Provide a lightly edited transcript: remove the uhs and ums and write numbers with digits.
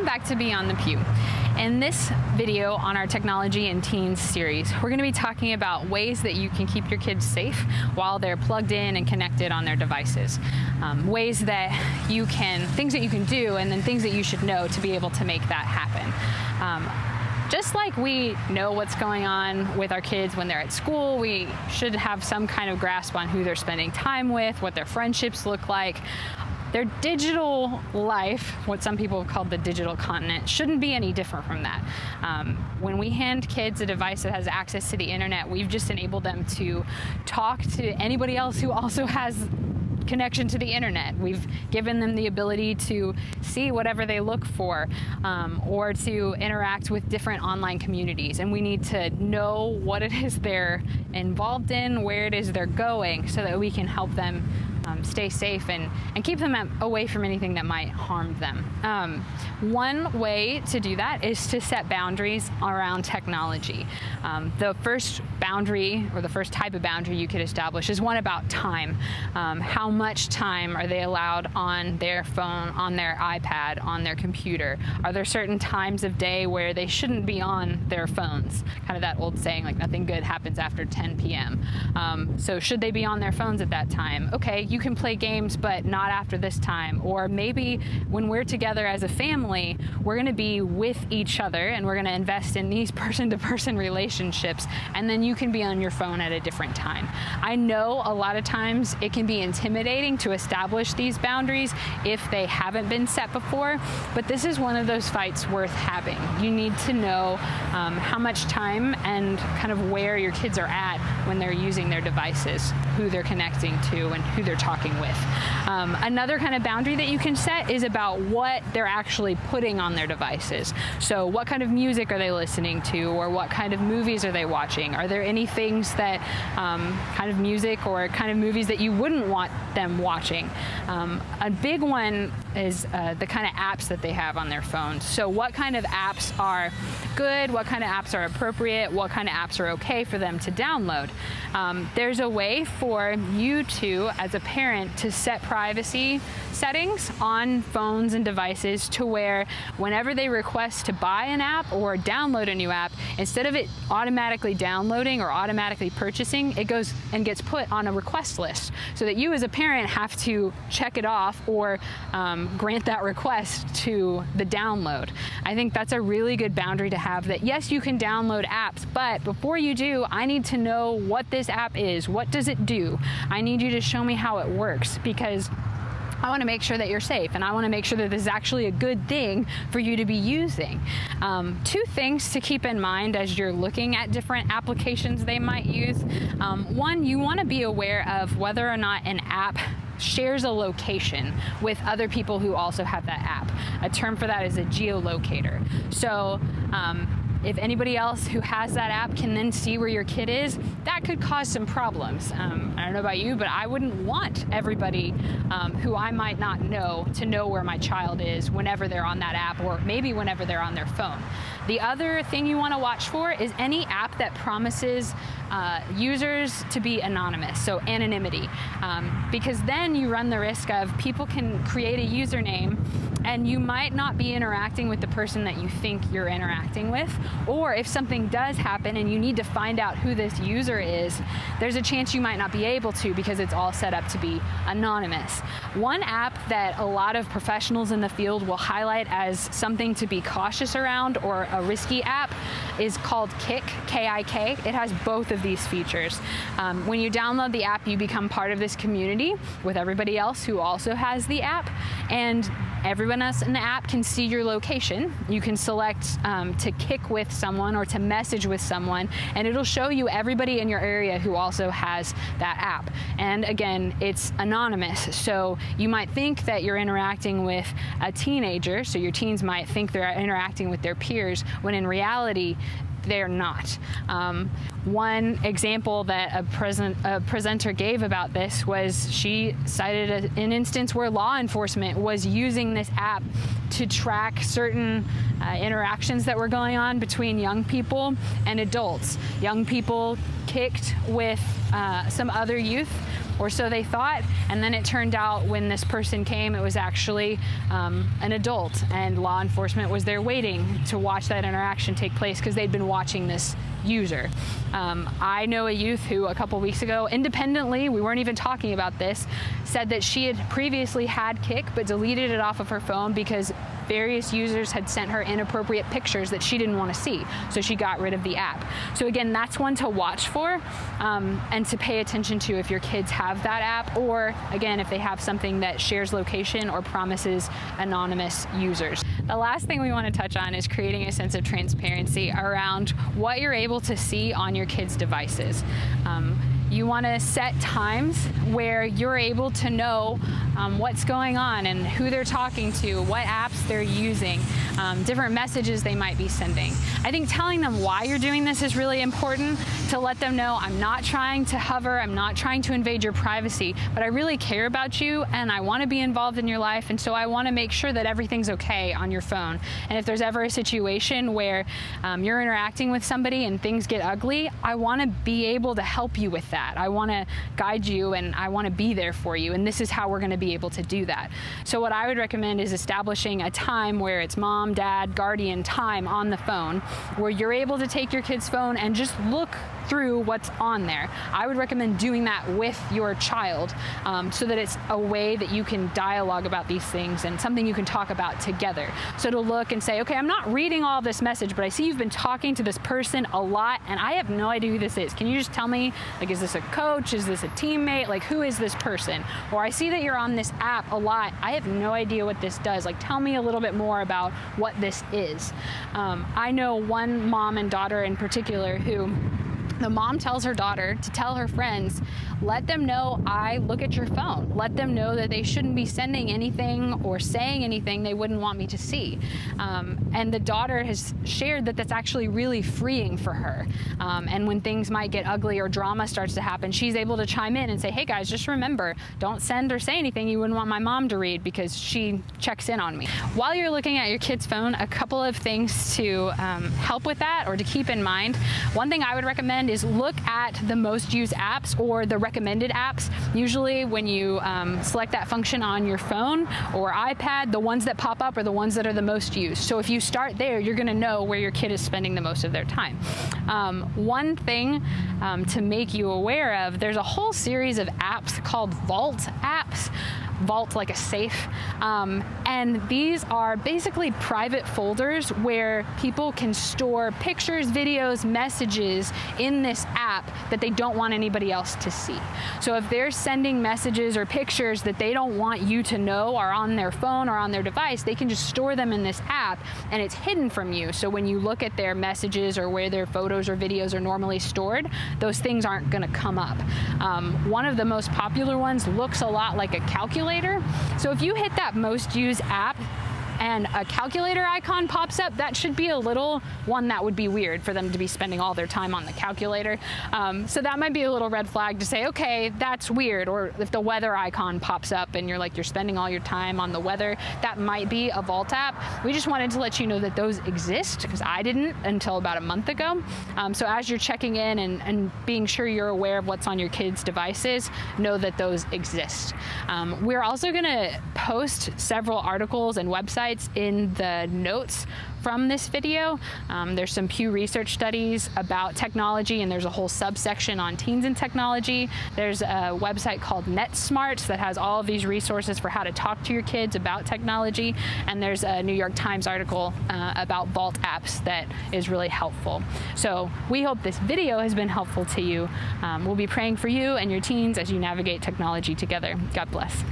Welcome back to Beyond the Pew. In this video on our Technology and Teens series, we're going to be talking about ways that you can keep your kids safe while they're plugged in and connected on their devices. Ways that you can, things that you can do, and then things that you should know to be able to make that happen. Just like we know what's going on with our kids when they're at school, we should have some kind of grasp on who they're spending time with, what their friendships look like. Their digital life, what some people have called the digital continent, shouldn't be any different from that. When we hand kids a device that has access to the internet, we've just enabled them to talk to anybody else who also has connection to the internet. We've given them the ability to see whatever they look for, or to interact with different online communities. And we need to know what it is they're involved in, where it is they're going, so that we can help them stay safe and keep them away from anything that might harm them. One way to do that is to set boundaries around technology. The first boundary, or the first type of boundary you could establish, is one about time. How much time are they allowed on their phone, on their iPad, on their computer? Are there certain times of day where they shouldn't be on their phones? Kind of that old saying, like, nothing good happens after 10 p.m. So should they be on their phones at that time? Okay, you can play games, but not after this time. Or maybe when we're together as a family, we're going to be with each other and we're going to invest in these person-to-person relationships, and then you can be on your phone at a different time. I know a lot of times it can be intimidating to establish these boundaries if they haven't been set before, but this is one of those fights worth having. You need to know how much time and kind of where your kids are at when they're using their devices, who they're connecting to, and who they're talking with. Another kind of boundary that you can set is about what they're actually putting on their devices. So what kind of music are they listening to, or what kind of movies are they watching? Are there any things that kind of music or kind of movies that you wouldn't want them watching? A big one is the kind of apps that they have on their phones. So what kind of apps are good, what kind of apps are appropriate, what kind of apps are okay for them to download. There's a way for you to, as a parent, to set privacy settings on phones and devices to where whenever they request to buy an app or download a new app, instead of it automatically downloading or automatically purchasing, it goes and gets put on a request list, so that you as a parent have to check it off or grant that request to the download. I think that's a really good boundary to have, that yes, you can download apps, but before you do, I need to know what this app is. What does it do? I need you to show me how it works, because I want to make sure that you're safe, and I want to make sure that this is actually a good thing for you to be using. Two things to keep in mind as you're looking at different applications they might use. One, you want to be aware of whether or not an app shares a location with other people who also have that app. A term for that is a geolocator. So if anybody else who has that app can then see where your kid is, that could cause some problems. I don't know about you, but I wouldn't want everybody who I might not know to know where my child is whenever they're on that app, or maybe whenever they're on their phone. The other thing you want to watch for is any app that promises users to be anonymous, so anonymity, because then you run the risk of people can create a username and you might not be interacting with the person that you think you're interacting with, or if something does happen and you need to find out who this user is, there's a chance you might not be able to, because it's all set up to be anonymous. One app that a lot of professionals in the field will highlight as something to be cautious around, or a risky app, is called Kik, K-I-K. It has both of these features. When you download the app, you become part of this community with everybody else who also has the app, and everyone else in the app can see your location. You can select to kick with someone or to message with someone, and it'll show you everybody in your area who also has that app. And again, it's anonymous, so you might think that you're interacting with a teenager, so your teens might think they're interacting with their peers, when in reality, they're not. One example that a presenter gave about this was she cited an instance where law enforcement was using this app to track certain interactions that were going on between young people and adults. Young people kicked with some other youth or so they thought. And then it turned out when this person came, it was actually an adult, and law enforcement was there waiting to watch that interaction take place because they'd been watching this user. I know a youth who a couple weeks ago, independently, we weren't even talking about this, said that she had previously had Kik but deleted it off of her phone because various users had sent her inappropriate pictures that she didn't want to see, so she got rid of the app. So again, that's one to watch for and to pay attention to if your kids have that app, or again, if they have something that shares location or promises anonymous users. The last thing we want to touch on is creating a sense of transparency around what you're able to see on your kids' devices. You want to set times where you're able to know what's going on and who they're talking to, what apps they're using, different messages they might be sending. I think telling them why you're doing this is really important, to let them know, I'm not trying to hover, I'm not trying to invade your privacy, but I really care about you and I want to be involved in your life, and so I want to make sure that everything's okay on your phone. And if there's ever a situation where you're interacting with somebody and things get ugly, I want to be able to help you with that. I want to guide you and I want to be there for you, and this is how we're going to be able to do that. So what I would recommend is establishing a time where it's mom, dad, guardian time on the phone, where you're able to take your kid's phone and just look through what's on there. I would recommend doing that with your child so that it's a way that you can dialogue about these things and something you can talk about together. So to look and say, okay, I'm not reading all this message, but I see you've been talking to this person a lot and I have no idea who this is. Can you just tell me, like, is this a coach? Is this a teammate? Like, who is this person? Or I see that you're on this app a lot. I have no idea what this does. Like, tell me a little bit more about what this is. I know one mom and daughter in particular who the mom tells her daughter to tell her friends, let them know I look at your phone. Let them know that they shouldn't be sending anything or saying anything they wouldn't want me to see. And the daughter has shared that that's actually really freeing for her. And when things might get ugly or drama starts to happen, she's able to chime in and say, hey guys, just remember, don't send or say anything you wouldn't want my mom to read because she checks in on me. While you're looking at your kid's phone, a couple of things to help with that or to keep in mind. One thing I would recommend is look at the most used apps or the recommended apps. Usually when you select that function on your phone or iPad, the ones that pop up are the ones that are the most used. So if you start there, you're going to know where your kid is spending the most of their time. One thing to make you aware of, there's a whole series of apps called Vault apps. Vault like a safe, and these are basically private folders where people can store pictures, videos, messages in this app that they don't want anybody else to see. So if they're sending messages or pictures that they don't want you to know are on their phone or on their device, they can just store them in this app and it's hidden from you. So when you look at their messages or where their photos or videos are normally stored, those things aren't going to come up. One of the most popular ones looks a lot like a calculator. So if you hit that most used app and a calculator icon pops up, that should be a little one that would be weird for them to be spending all their time on the calculator. So that might be a little red flag to say, okay, that's weird. Or if the weather icon pops up and you're like, you're spending all your time on the weather, that might be a Vault app. We just wanted to let you know that those exist because I didn't until about a month ago. So as you're checking in and being sure you're aware of what's on your kids' devices, know that those exist. We're also gonna post several articles and websites in the notes from this video. There's some Pew Research studies about technology, and there's a whole subsection on teens and technology. There's a website called NetSmarts that has all of these resources for how to talk to your kids about technology, and there's a New York Times article about Vault apps that is really helpful. So we hope this video has been helpful to you. We'll be praying for you and your teens as you navigate technology together. God bless.